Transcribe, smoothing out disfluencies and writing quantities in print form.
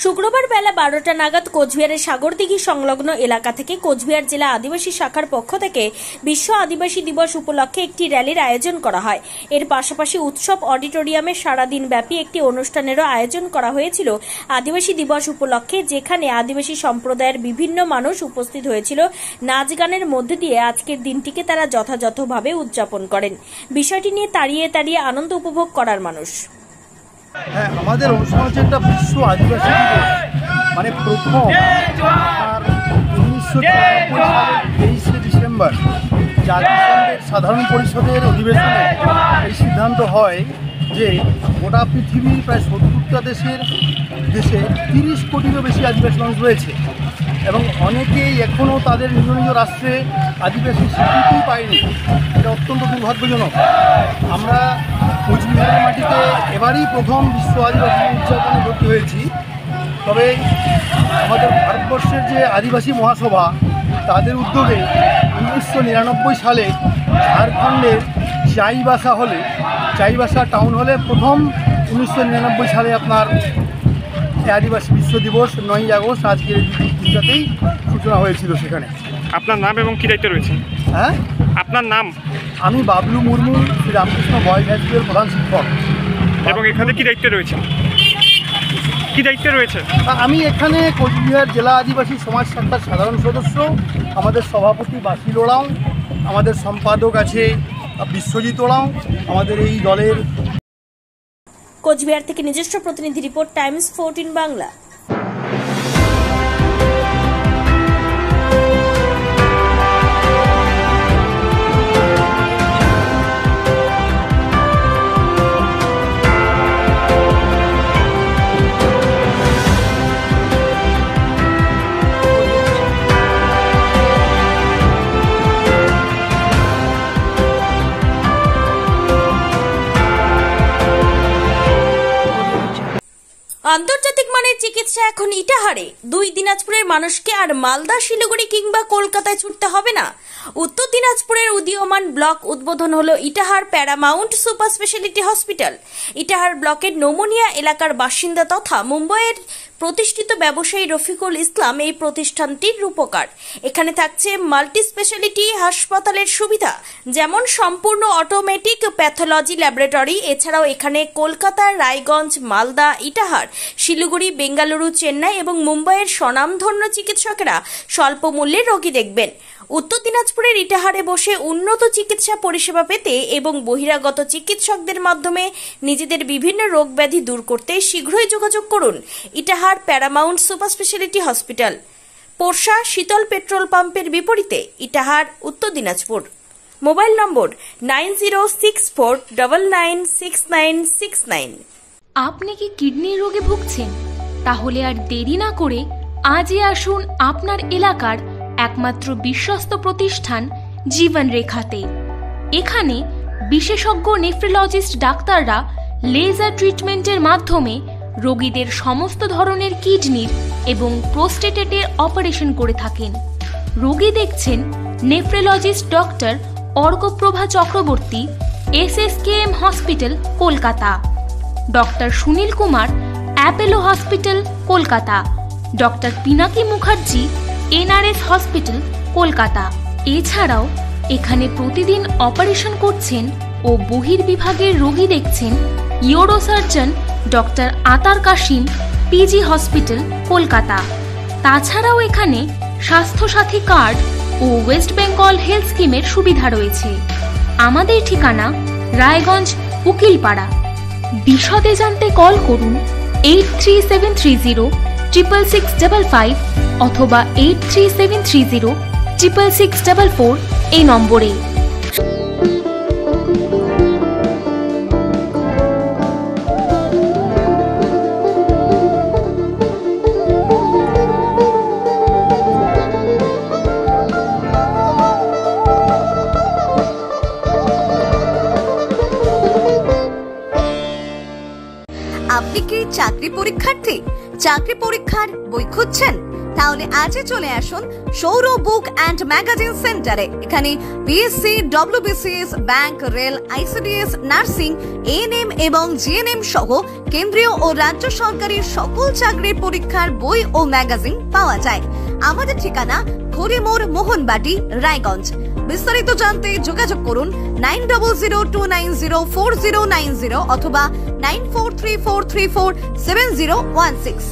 শুক্রবার বেলা 12টা নাগাদ কোচবিহারের সাগরদিঘি সংলগ্ন এলাকা থেকে কোচবিহার জেলা আদিবাসী শাখার পক্ষ থেকে বিশ্ব আদিবাসী দিবস উপলক্ষে একটি র্যালির আয়োজন করা হয়। এর পাশাপাশি উৎসব অডিটোরিয়ামে সারাদিন ব্যাপী একটি অনুষ্ঠানেরও আয়োজন করা হয়েছিল আদিবাসী দিবস উপলক্ষে, যেখানে আদিবাসী সম্প্রদায়ের বিভিন্ন মানুষ উপস্থিত হয়েছিল। নাচ গানের মধ্যে দিয়ে আজকের দিনটিকে তারা যথাযথভাবে উদযাপন করেন। বিষয়টি নিয়ে তাড়িয়ে আনন্দ উপভোগ করার মানুষ। হ্যাঁ, আমাদের অনুষ্ঠান হচ্ছে একটা বিশ্ব আদিবাসী দিবস, মানে প্রথম 1993 সালের 23শে ডিসেম্বর জাতিসংঘের সাধারণ পরিষদের অধিবেশনে এই সিদ্ধান্ত হয় যে গোটা পৃথিবীর প্রায় 70টা দেশে 30 কোটিরও বেশি আদিবাসী মানুষ রয়েছে এবং অনেকেই এখনও তাদের নিজ নিজ রাষ্ট্রে আদিবাসী স্বীকৃতি পায়নি। এটা অত্যন্ত দুর্ভাগ্যজনক। আমরা কোচবিহারের মাটিতে এবারই প্রথম বিশ্ব আদিবাসী উদযাপনে ভর্তি হয়েছি। তবে আমাদের ভারতবর্ষের যে আদিবাসী মহাসভা, তাদের উদ্যোগে 1999 সালে ঝাড়খণ্ডের চাইবাসা টাউন হলে প্রথম 1999 সালে আপনার আদিবাসী বিশ্ব দিবস 9ই আগস্ট আজকের দিনটাতেই সূচনা হয়েছিল। সেখানে আপনার নাম এবং কী দায়িত্বে রয়েছে? হ্যাঁ, আপনার নাম? আমি বাবলু মুর্মু, শ্রীরামকৃষ্ণ বয়েজ হাই স্কুলের প্রধান শিক্ষক। এবং এখানে কী দায়িত্বে রয়েছে? আমি এখানে কোচবিহার জেলা আদিবাসী সমাজ শাখার সাধারণ সদস্য। আমাদের সভাপতি বাসিল ওরাও, আমাদের সম্পাদক আছে বিশ্বজিৎ ওরাও, আমাদের এই দলের। কোচবিহার থেকে নিজস্ব প্রতিনিধি রিপোর্ট, টাইমস 14 বাংলা। আন্তর্জাতিক মানের চিকিৎসা এখন ইটাহারে। 2 দিনাজপুরের মানুষকে আর মালদা, শিলিগুড়ি কিংবা কলকাতায় ছুটতে হবে না। উত্তর দিনাজপুরের উদীয়মান ব্লক উদ্বোধন হলো Itahar paramount super speciality hospital. Itahar ব্লকের নোমনিয়া এলাকার বাসিন্দা তথা মুম্বাইয়ের প্রতিষ্ঠিত ব্যবসায়ী রফিকুল ইসলাম এই প্রতিষ্ঠানটির রূপকার। এখানে থাকছে মাল্টি স্পেশালিটি হাসপাতালের সুবিধা, যেমন সম্পূর্ণ অটোমেটিক প্যাথোলজি ল্যাবরেটরি। এছাড়াও এখানে কলকাতা, রায়গঞ্জ, মালদা, ইটাহার, শিলিগুড়ি, বেঙ্গালুরু, চেন্নাই এবং মুম্বাইয়ের স্বনামধন্য চিকিৎসকেরা স্বল্প মূল্যে রোগী দেখবেন। উত্তর দিনাজপুরের ইটাহারে বসে উন্নত চিকিৎসা পরিষেবা পেতে এবং বহিরাগত চিকিৎসকদের মাধ্যমে নিজেদের বিভিন্ন রোগ ব্যাধি দূর করতে শীঘ্রই যোগাযোগ করুন Itahar paramount super speciality hospital, Porsha Sheetal petrol পাম্পের বিপরীতে, ইটাহার, উত্তর দিনাজপুর। মোবাইল নম্বর 9064996969। আপনি কি কিডনি রোগে ভুগছেন? তাহলে আর দেরি না করে আজই আসুন আপনার এলাকার একমাত্র বিশ্বস্ত প্রতিষ্ঠান জীবন রেখাতে। এখানে বিশেষজ্ঞ নেফ্রোলজিস্ট ডাক্তাররা লেজার ট্রিটমেন্টের মাধ্যমে রোগীদের সমস্ত ধরনের কিডনির এবং প্রোস্টেটের অপারেশন করে থাকেন। রোগী দেখছেন nephrologist doctor Arkaprabha Chakraborty, SSKM hospital, Kolkata. Doctor Sunil Kumar, Apollo hospital, Kolkata. Doctor Pinaki Mukherjee, NRS hospital, Kolkata. এছাড়াও এখানে প্রতিদিন অপারেশন করছেন ও বহির্বিভাগের রোগী দেখছেন ইউরোসার্জন ডক্টর আতার কাশিম, PG হসপিটাল, কলকাতা। তাছাড়াও এখানে স্বাস্থ্যসাথী কার্ড ও ওয়েস্ট বেঙ্গল হেলথ স্কিমের সুবিধা রয়েছে। আমাদের ঠিকানা রায়গঞ্জ, উকিলপাড়া। বিশদে জানতে কল করুন 8373066655 অথবা 8373066644 এই নম্বরে। আপনি কি চাকরি পরীক্ষার্থী? চাকরি পরীক্ষার বই খুঁজছেন? তাহলে আজই চলে আসুন সৌর বুক অ্যান্ড ম্যাগাজিন সেন্টারে। এখানে BSc, WBCS, bank, rail, ICDS, nursing, ANM এবং জিএনএম সহ কেন্দ্রীয় ও রাজ্য সরকারি সকল চাকরির পরীক্ষার বই ও ম্যাগাজিন পাওয়া যায়। আমাদের ঠিকানা খড়িমোড়, মোহনবাটি, রায়গঞ্জ। বিস্তারিত জানতে যোগাযোগ করুন 9002904090 অথবা 9434347016।